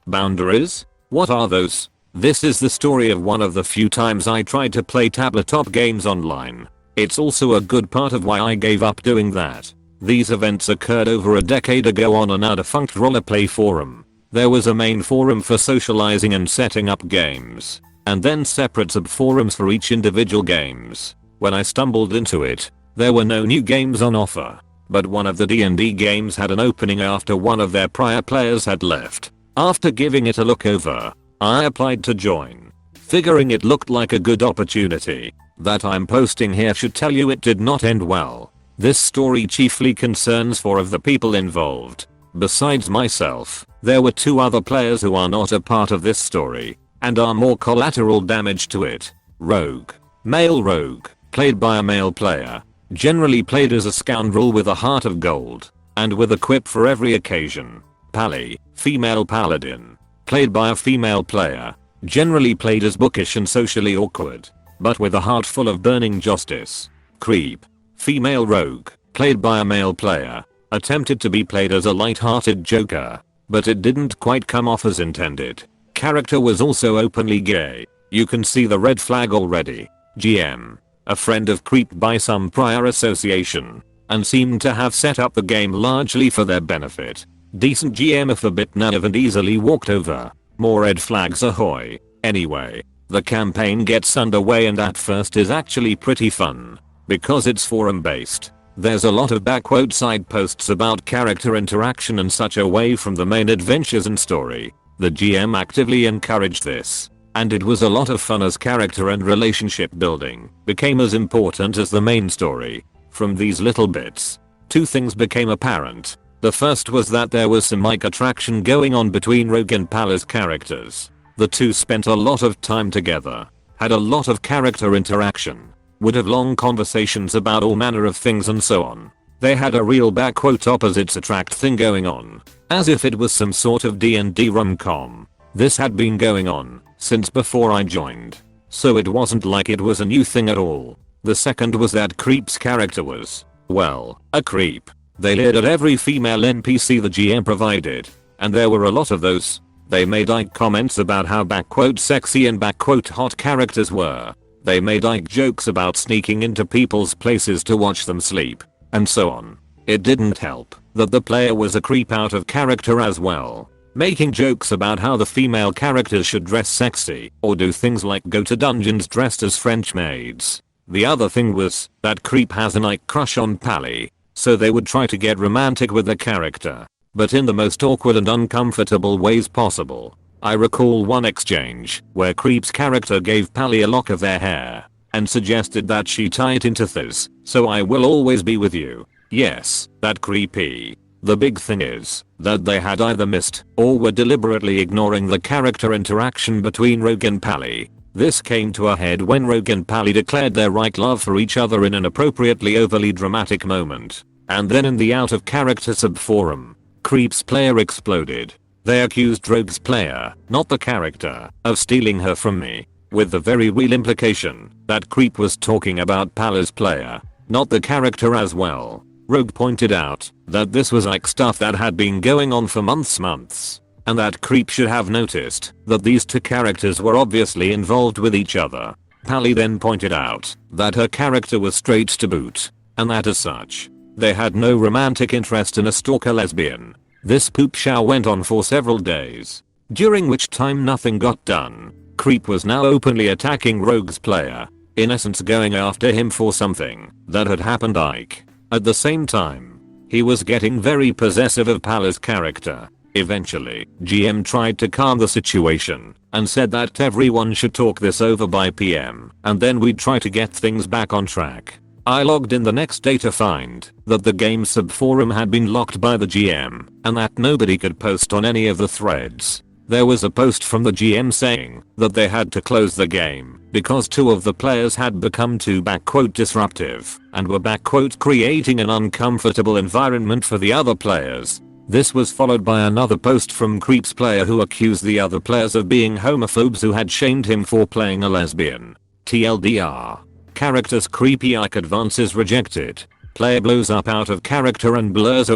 Boundaries? What are those? This is the story of one of the few times I tried to play tabletop games online. It's also a good part of why I gave up doing that. These events occurred over a decade ago on a now defunct rollerplay forum. There was a main forum for socializing and setting up games, and then separate subforums for each individual games. When I stumbled into it, there were no new games on offer, but one of the D&D games had an opening after one of their prior players had left. After giving it a look over, I applied to join, figuring it looked like a good opportunity. That I'm posting here should tell you it did not end well. This story chiefly concerns 4 of the people involved. Besides myself, there were 2 other players who are not a part of this story, and are more collateral damage to it. Rogue. Male rogue, played by a male player, generally played as a scoundrel with a heart of gold, and with a quip for every occasion. Pally, female paladin, played by a female player, generally played as bookish and socially awkward, but with a heart full of burning justice. Creep. Female rogue, played by a male player, attempted to be played as a light-hearted joker, but it didn't quite come off as intended. Character was also openly gay. You can see the red flag already. GM. A friend of Creep by some prior association, and seemed to have set up the game largely for their benefit. Decent GM if a bit naive and easily walked over. More red flags ahoy. Anyway, the campaign gets underway and at first is actually pretty fun. Because it's forum based, there's a lot of side posts about character interaction and such away from the main adventures and story. The GM actively encouraged this, and it was a lot of fun as character and relationship building became as important as the main story. From these little bits, 2 things became apparent. The first was that there was some mic attraction going on between Rogue and Palla's characters. The 2 spent a lot of time together, had a lot of character interaction, would have long conversations about all manner of things and so on. They had a real opposites attract thing going on, as if it was some sort of D&D rom-com. This had been going on since before I joined, so it wasn't like it was a new thing at all. The second was that Creep's character was, well, a creep. They leered at every female NPC the GM provided, and there were a lot of those. They made comments about how sexy and hot characters were. They made jokes about sneaking into people's places to watch them sleep, and so on. It didn't help that the player was a creep out of character as well, making jokes about how the female characters should dress sexy or do things like go to dungeons dressed as French maids. The other thing was that Creep has an crush on Pally, so they would try to get romantic with the character, but in the most awkward and uncomfortable ways possible. I recall one exchange where Creep's character gave Pally a lock of their hair and suggested that she tie it into this, so I will always be with you. Yes, that creepy. The big thing is that they had either missed or were deliberately ignoring the character interaction between Rogue and Pally. This came to a head when Rogue and Pally declared their love for each other in an appropriately overly dramatic moment. And then in the out of character subforum, Creep's player exploded. They accused Rogue's player, not the character, of stealing her from me, with the very real implication that Creep was talking about Palla's player, not the character as well. Rogue pointed out that this was stuff that had been going on for months, and that Creep should have noticed that these 2 characters were obviously involved with each other. Pally then pointed out that her character was straight to boot, and that as such, they had no romantic interest in a stalker lesbian. This poop show went on for several days, during which time nothing got done. Creep was now openly attacking Rogue's player, in essence going after him for something that had happened At the same time, he was getting very possessive of Palla's character. Eventually, GM tried to calm the situation and said that everyone should talk this over by PM and then we'd try to get things back on track. I logged in the next day to find that the game subforum had been locked by the GM and that nobody could post on any of the threads. There was a post from the GM saying that they had to close the game because 2 of the players had become too disruptive and were creating an uncomfortable environment for the other players. This was followed by another post from Creep's player who accused the other players of being homophobes who had shamed him for playing a lesbian. TLDR. Character's creepy advances rejected. Player blows up out of character and blurs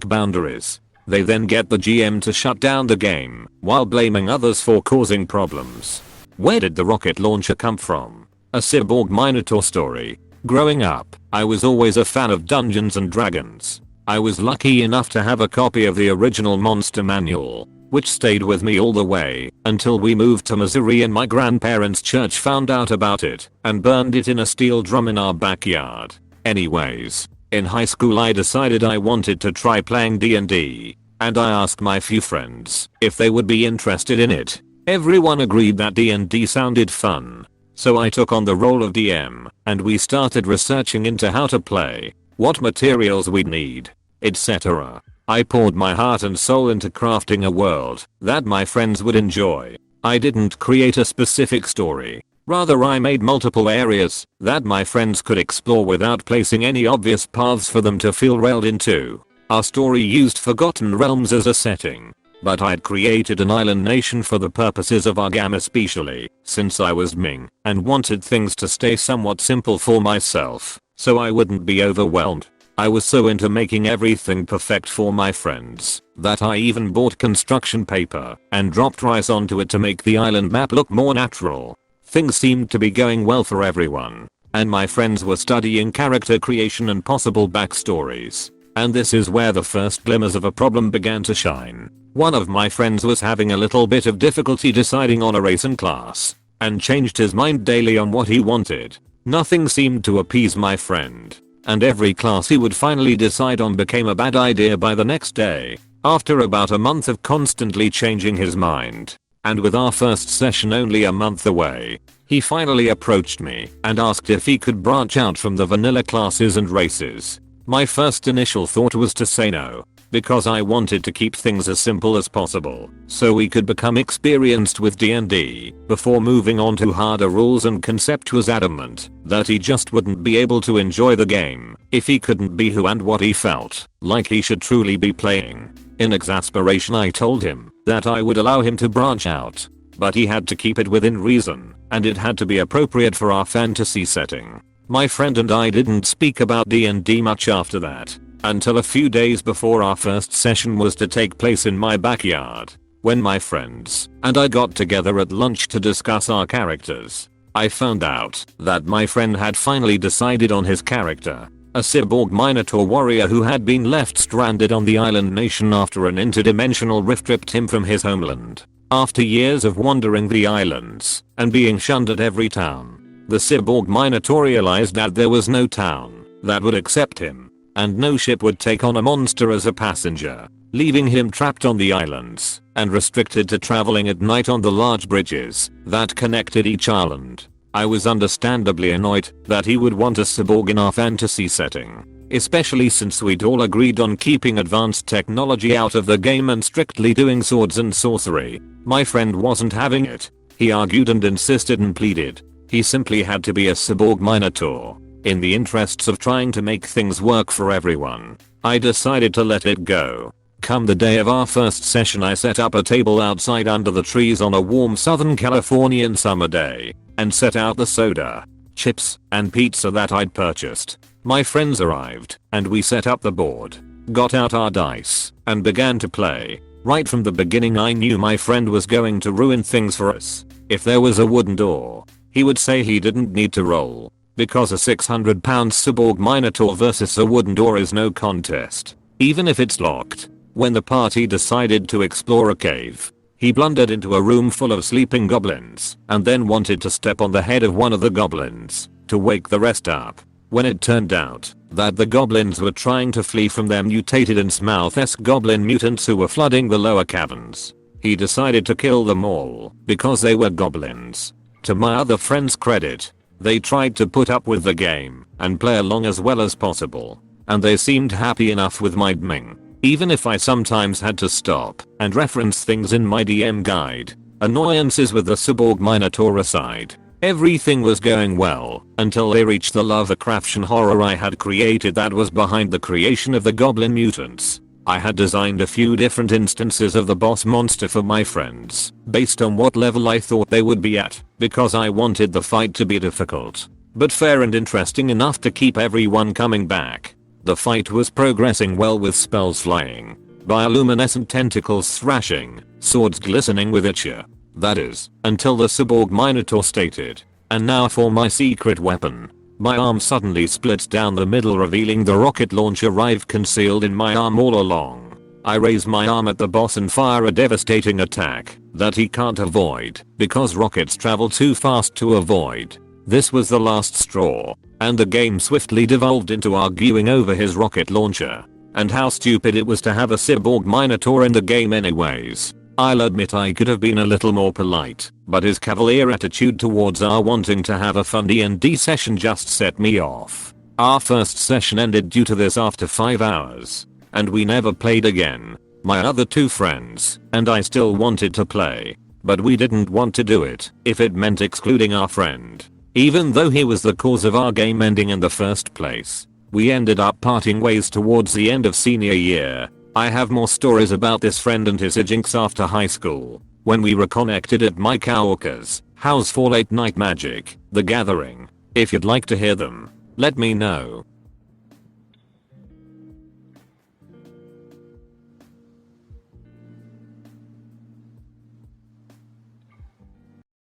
boundaries. They then get the GM to shut down the game while blaming others for causing problems. Where did the rocket launcher come from? A Cyborg Minotaur Story. Growing up, I was always a fan of Dungeons and Dragons. I was lucky enough to have a copy of the original Monster Manual, which stayed with me all the way until we moved to Missouri and my grandparents' church found out about it and burned it in a steel drum in our backyard. Anyways, in high school I decided I wanted to try playing D&D, and I asked my few friends if they would be interested in it. Everyone agreed that D&D sounded fun. So I took on the role of DM, and we started researching into how to play, what materials we'd need, etc. I poured my heart and soul into crafting a world that my friends would enjoy. I didn't create a specific story. Rather, I made multiple areas that my friends could explore without placing any obvious paths for them to feel railed into. Our story used Forgotten Realms as a setting, but I'd created an island nation for the purposes of our game, especially since I was Ming and wanted things to stay somewhat simple for myself so I wouldn't be overwhelmed. I was so into making everything perfect for my friends that I even bought construction paper and dropped rice onto it to make the island map look more natural. Things seemed to be going well for everyone, and my friends were studying character creation and possible backstories. And this is where the first glimmers of a problem began to shine. One of my friends was having a little bit of difficulty deciding on a race and class, and changed his mind daily on what he wanted. Nothing seemed to appease my friend, and every class he would finally decide on became a bad idea by the next day. After about a month of constantly changing his mind, and with our first session only a month away, he finally approached me and asked if he could branch out from the vanilla classes and races. My first initial thought was to say no, because I wanted to keep things as simple as possible so we could become experienced with D&D before moving on to harder rules, and Concept was adamant that he just wouldn't be able to enjoy the game if he couldn't be who and what he felt like he should truly be playing. In exasperation, I told him that I would allow him to branch out, but he had to keep it within reason and it had to be appropriate for our fantasy setting. My friend and I didn't speak about D&D much after that, until a few days before our first session was to take place in my backyard, when my friends and I got together at lunch to discuss our characters. I found out that my friend had finally decided on his character, a Cyborg Minotaur warrior who had been left stranded on the island nation after an interdimensional rift ripped him from his homeland. After years of wandering the islands and being shunned at every town, the Cyborg Minotaur realized that there was no town that would accept him, and no ship would take on a monster as a passenger, leaving him trapped on the islands and restricted to traveling at night on the large bridges that connected each island. I was understandably annoyed that he would want a cyborg in our fantasy setting, especially since we'd all agreed on keeping advanced technology out of the game and strictly doing swords and sorcery. My friend wasn't having it. He argued and insisted and pleaded. He simply had to be a Cyborg Minotaur. In the interests of trying to make things work for everyone, I decided to let it go. Come the day of our first session, I set up a table outside under the trees on a warm Southern Californian summer day and set out the soda, chips, and pizza that I'd purchased. My friends arrived and we set up the board, got out our dice, and began to play. Right from the beginning I knew my friend was going to ruin things for us. If there was a wooden door, he would say he didn't need to roll, because a 600-pound Cyborg Minotaur versus a wooden door is no contest, even if it's locked. When the party decided to explore a cave, he blundered into a room full of sleeping goblins and then wanted to step on the head of one of the goblins to wake the rest up. When it turned out that the goblins were trying to flee from their mutated and Smouth-esque goblin mutants who were flooding the lower caverns, he decided to kill them all because they were goblins. To my other friends' credit, they tried to put up with the game and play along as well as possible, and they seemed happy enough with my DMing. Even if I sometimes had to stop and reference things in my DM guide, annoyances with the Cyborg Minotaur aside, everything was going well until they reached the Lovecraftian horror I had created that was behind the creation of the goblin mutants. I had designed a few different instances of the boss monster for my friends based on what level I thought they would be at, because I wanted the fight to be difficult, but fair and interesting enough to keep everyone coming back. The fight was progressing well with spells flying, bioluminescent tentacles thrashing, swords glistening with itcher. That is, until the Cyborg Minotaur stated. And now for my secret weapon. My arm suddenly splits down the middle, revealing the rocket launcher I've concealed in my arm all along. I raise my arm at the boss and fire a devastating attack that he can't avoid because rockets travel too fast to avoid. This was the last straw, and the game swiftly devolved into arguing over his rocket launcher and how stupid it was to have a Cyborg Minotaur in the game anyways. I'll admit I could have been a little more polite, but his cavalier attitude towards our wanting to have a fun D&D session just set me off. Our first session ended due to this after 5 hours, and we never played again. My other 2 friends and I still wanted to play, but we didn't want to do it if it meant excluding our friend. Even though he was the cause of our game ending in the first place. We ended up parting ways towards the end of senior year. I have more stories about this friend and his hijinks after high school, when we reconnected at my coworker's house for late night magic, the gathering. If you'd like to hear them, let me know.